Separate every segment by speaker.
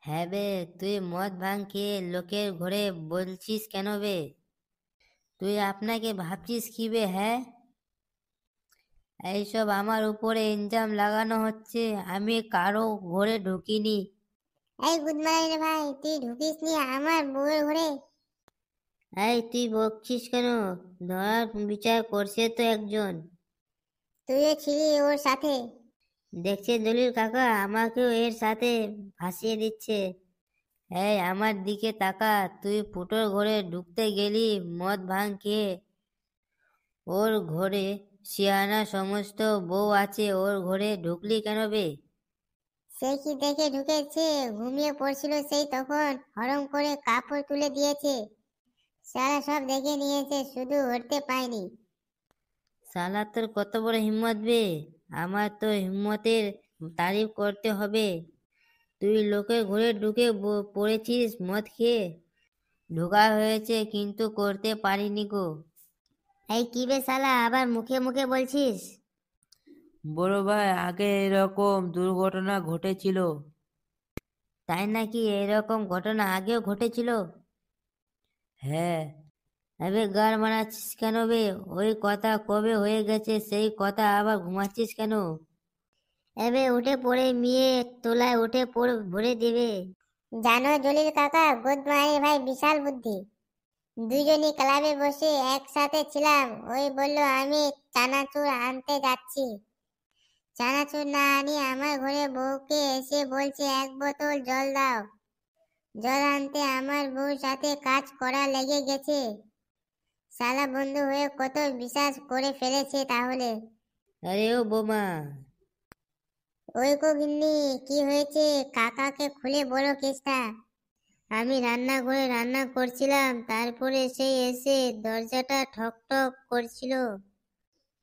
Speaker 1: হ্যাঁ বে, তুই মদ ভাঙ খেয়ে লোকের ঘরে বলছিস কেন বে? তুই আপনাকে ভাবছিস কি বে? হ্যাঁ, এইসব আমার উপরে ইলজাম লাগানো হচ্ছে। আমি কারো ঘরে ঢুকিনি।
Speaker 2: এই গুদমারানি ভাই, তুই ঢুকিস নি আমার বউয়ের ঘরে?
Speaker 1: এই তুই বকছিস কেন? ধরার বিচার করছে তো একজন।
Speaker 2: তুইও ছিলি ওর সাথে?
Speaker 1: দেখছে দলিল কাকা, আমাকেও এর সাথে ফাঁসিয়ে দিচ্ছে। এই আমার দিকে তাকা, তুই ফুটোর ঘরে ঢুকতে গেলি মদ ভাঙ খেয়ে। ওর ঘরে সিয়ানা সমস্ত বউ আছে, ওর ঘরে ঢুকলি কেন বে?
Speaker 2: সে কি দেখে ঢুকেছে? ঘুমিয়ে পড়ছিল সেই তখন হরম করে কাপড় তুলে দিয়েছে। সারা সব দেখে নিয়েছে, শুধু উঠতে পায়নি।
Speaker 1: শালা তোর কত বড় হিম্মত বে! আমার তো হিম্মতের তারিফ করতে হবে। তুই লোকের ঘরে ঢুকে পড়েছিস মদ খেয়ে। ঢোকা হয়েছে কিন্তু করতে পারিনি গো।
Speaker 2: এই কি বে শালা, আবার মুখে মুখে বলছিস?
Speaker 3: বড় ভাই, আগে এরকম দুর্ঘটনা ঘটেছিল।
Speaker 1: তাই নাকি? এরকম ঘটনা আগেও ঘটেছিল?
Speaker 3: হ্যাঁ।
Speaker 1: এবে গার মারাচ্ছিস কেন বে? ওই কথা কবে হয়ে গেছে, সেই কথা আবার ঘুমাচ্ছিস কেন?
Speaker 2: এবে উঠে পড়ে মেয়ে তোলায় উঠে পড়ে ভরে দিবে। জানো জলিল কাকা, গুদমারানি ভাই বিশাল বুদ্ধি। দুজনই ক্লাবে বসে একসাথে ছিলাম, ওই বলল আমি চানাচুর আনতে যাচ্ছি। চানাচুর না আনিয়ে আমার ঘরে বউকে এসে বলছে এক বোতল জল দাও। জল আনতে আমার বউর সাথে কাজ করা লেগে গেছে। শালা বন্ধু হয়ে কত বিশ্বাস করে ফেলেছে তাহলে।
Speaker 1: আরে ও বোমা!
Speaker 2: ওই কো গিন্নি, কি হয়েছে? কাকাকে খুলে বলো কেসটা।
Speaker 1: আমি রান্নাঘরে রান্না করছিলাম, তারপরে সে এসে দরজাটা ঠক ঠক করছিল।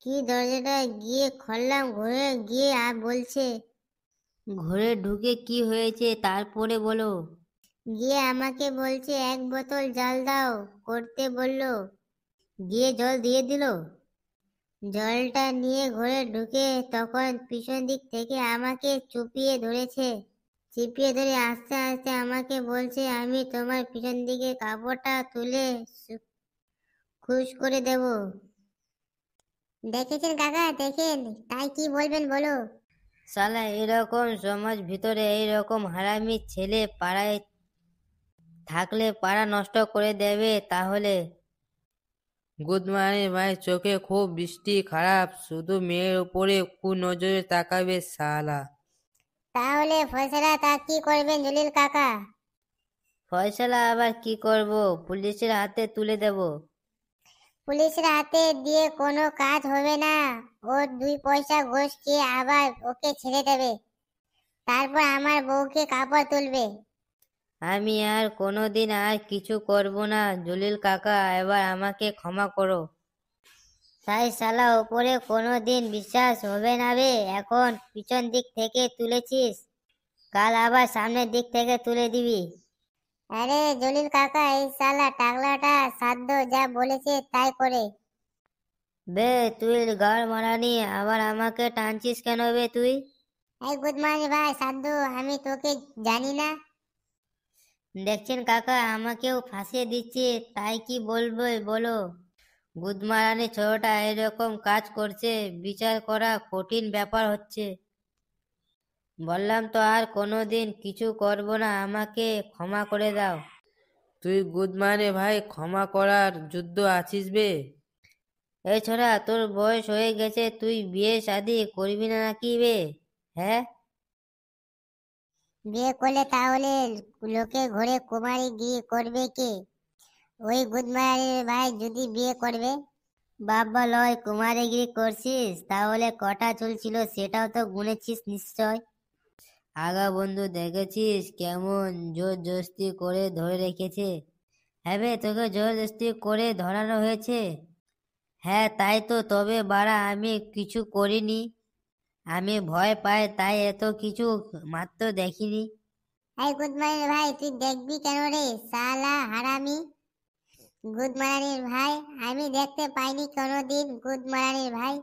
Speaker 1: কি দরজাটা গিয়ে খুললাম, ঘরে গিয়ে আর বলছে, ঘরে ঢুকে কি হয়েছে তারপরে বলো।
Speaker 2: গিয়ে আমাকে বলছে এক বোতল জল দাও করতে বললো। গিয়ে জল দিয়ে দিল। জলটা নিয়ে ঘরে ঢুকে তখন পিছন দিক থেকে আমাকে চিপিয়ে ধরে আস্তে আস্তে আমাকে বলছে আমি তোমার পিছন দিকে কাপড়টা তুলে খুশ করে দেব। দেখেছেন কাকা, দেখেন, তাই কি বলবেন বলো?
Speaker 1: শালা এরকম সমাজ ভিতরে এইরকম হারামি ছেলে পাড়ায় থাকলে পাড়া নষ্ট করে দেবে তাহলে।
Speaker 3: গুদমানি ভাই চোখে খুব দৃষ্টি খারাপ, শুধু মেয়ের উপরে কুনজরে তাকাবে শালা।
Speaker 2: তাহলে ফয়সালা তা কি করবেন জলিল কাকা?
Speaker 1: ফয়সালা আবার কি করব? পুলিশের হাতে তুলে দেব।
Speaker 2: পুলিশের হাতে দিয়ে কোনো কাজ হবে না। ওর 2 পয়সা ঘুষ খেয়ে আবার ওকে ছেড়ে দেবে। তারপর আমার বউকে কাপড় তুলবে।
Speaker 1: আমি আর কোনোদিন আর কিছু করব না জলিল কাকা, এবার আমাকে ক্ষমা করো।
Speaker 2: তাই শালা ওপরে কোনোদিন বিশ্বাস হবে না বে। এখন পিছন দিক থেকে তুলেছিস, কাল আবার সামনের দিক থেকে তুলে দিবি। আরে জলিল কাকা, এই শালা টাকলাটা সাধ্য যা বলেছে তাই করে।
Speaker 1: বে তুই গাড় মারানি, আবার আমাকে টানছিস কেন বে তুই?
Speaker 2: এই গুদমানি ভাই সাধ্য, আমি তোকে জানি না?
Speaker 1: দেখছেন কাকা, আমাকেও ফাঁসিয়ে দিচ্ছে, তাই কি বলবো বলো? গুদমারানি ছোটটা এরকম কাজ করছে, বিচার করা কঠিন ব্যাপার হচ্ছে। বললাম তো আর কোনোদিন কিছু করব না, আমাকে ক্ষমা করে দাও।
Speaker 3: তুই গুদমানি ভাই ক্ষমা করার যুদ্ধ আছিস বে?
Speaker 1: এই ছোড়া, তোর বয়স হয়ে গেছে, তুই বিয়ে শাদি করবি না নাকি বে? হ্যাঁ,
Speaker 2: বিয়ে করলে তাহলে লোকে ঘরে কুমারী গিয়ে করবে কে? ওই গুদমারানির ভাই যদি বিয়ে করবে।
Speaker 1: বাবা লয় কুমারীগিরি করছিস, তাহলে কটা চুল ছিল সেটাও তো গুনেছিস নিশ্চয়। আগা বন্ধু দেখেছিস কেমন জোর জস্তি করে ধরে রেখেছে? হ্যাঁ বে, তোকে জোর জস্তি করে ধরানো হয়েছে? হ্যাঁ তাই তো, তবে বাড়া আমি কিছু করিনি। আমি ভয় পাই তাই এত কিছু মাত্র দেখিনি।
Speaker 2: এই গুদমারানির ভাই, তুই দেখবি কেন রে শালা হারামি? গুদমারানির ভাই, আমি দেখতে পাইনি কোনোদিন। গুদমারানির ভাই,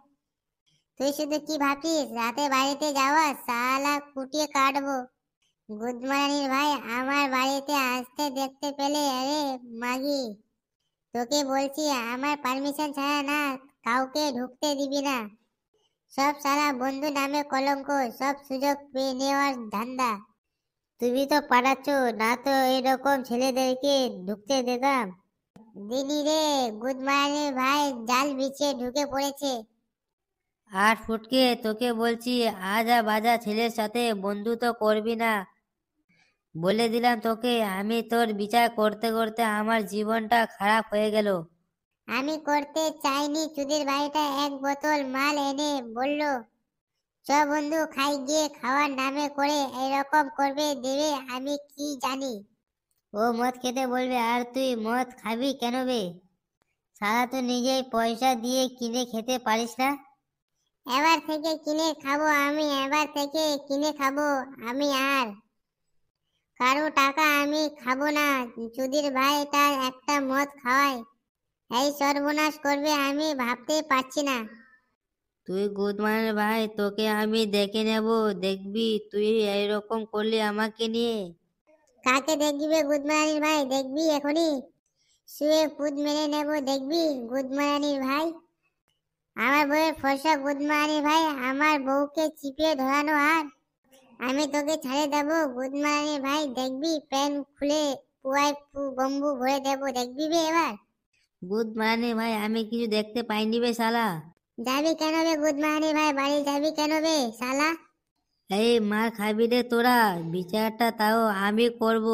Speaker 2: তুই শুধু কি ভাবছিস রাতে বাড়িতে যাওয়া? শালা কুটিয়ে কাটবো। গুদমারানির ভাই আমার বাড়িতে আসতে দেখতে পেলে? আরে মাগি, তোকে বলছি আমার পারমিশন ছাড়া না কাউকে ঢুকতে দিবি না। সব সারা বন্ধু নামে কলঙ্ক, সব সুযোগ পেয়ে নেওয়ার ধান্দা।
Speaker 1: তুমি তো পাঠাচ্ছ, না তো এরকম ছেলেদেরকে ঢুকতে দিতাম।
Speaker 2: দিনি রে, গুদমারানির ভাই জাল বিছিয়ে ঢুকে পড়েছে।
Speaker 1: আর ফুটকে তোকে বলছি, আজা বাজা ছেলের সাথে বন্ধুত্ব করবি না, বলে দিলাম তোকে। আমি তোর বিচার করতে করতে আমার জীবনটা খারাপ হয়ে গেল।
Speaker 2: আমি করতে চাইনি, চুদির ভাইটা এক বোতল মাল এনে বলল, চ বন্ধু খাই, গিয়ে খাওয়ার নামে করে এরকম করবে দেবে, আমি কি জানি।
Speaker 1: ও মদ খেতে বলবে আর তুই মদ খাবি কেন বে? সারা তো নিজেই পয়সা দিয়ে কিনে খেতে পারিস না।
Speaker 2: এবার থেকে কিনে খাবো আমি, এবার থেকে কিনে খাবো আমি, আর কারো টাকা আমি খাবো না। চুদির ভাই তার একটা মদ খাওয়ায় এই সর্বনাশ করবে আমি ভাবতে পারছি না।
Speaker 1: তুই গুদমানের ভাই, তোকে আমি দেখে নেব, দেখবি তুই এইরকম করলি আমাকে নিয়ে।
Speaker 2: কাকে দেখবি গুদমারানির ভাই? দেখবি এখনই শুয়ে পুদ মেরে নেব, দেখবি গুদমারানির ভাই। আমার বউয়ের ফর্সা গুদমারানির ভাই, আমার বউকে চিপিয়ে ধরানো, আর আমি তোকে ছাড়ে দেবো গুদমারানির ভাই, দেখবি প্যান্ট খুলে পুয়ায় বম্বু ভরে দেবো, দেখবি বে এবার।
Speaker 1: গুদমানের ভাই, আমি কিছু দেখতে পাইনি বে শালা।
Speaker 2: যাবি কেন বে গুদমারানির ভাই, বাড়ি যাবি কেন বে শালা?
Speaker 1: এই মার খাবি রে তোরা, বিচারটা তাও আমি করব।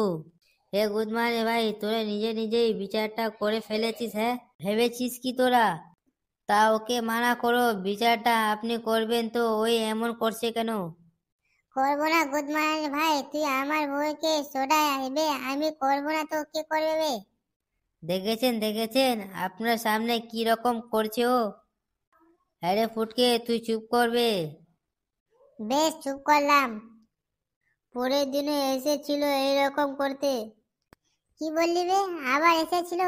Speaker 1: হে গুদমানের ভাই, তোরা নিজে নিজেই বিচারটা করে ফেলেছিস, হ্যাঁ? ভেবেছিস কি তোরা? তা ওকে মানা করো, বিচারটা আপনি করবেন তো ওই এমন করছে কেন?
Speaker 2: করবো না গুদমারানির ভাই, তুই আমার বউকে সোডায় আসবে, আমি করবো না তো কে করবে বে?
Speaker 1: দেখেছেন দেখেছেন আপনার সামনে কি রকম করছে ও। আরে ফুটকে তুই চুপ করবে।
Speaker 2: বেশ চুপ করলাম।
Speaker 1: পরের দিনে এসেছিল এইরকম করতে।
Speaker 2: কি বললি বে, আবার এসেছিল?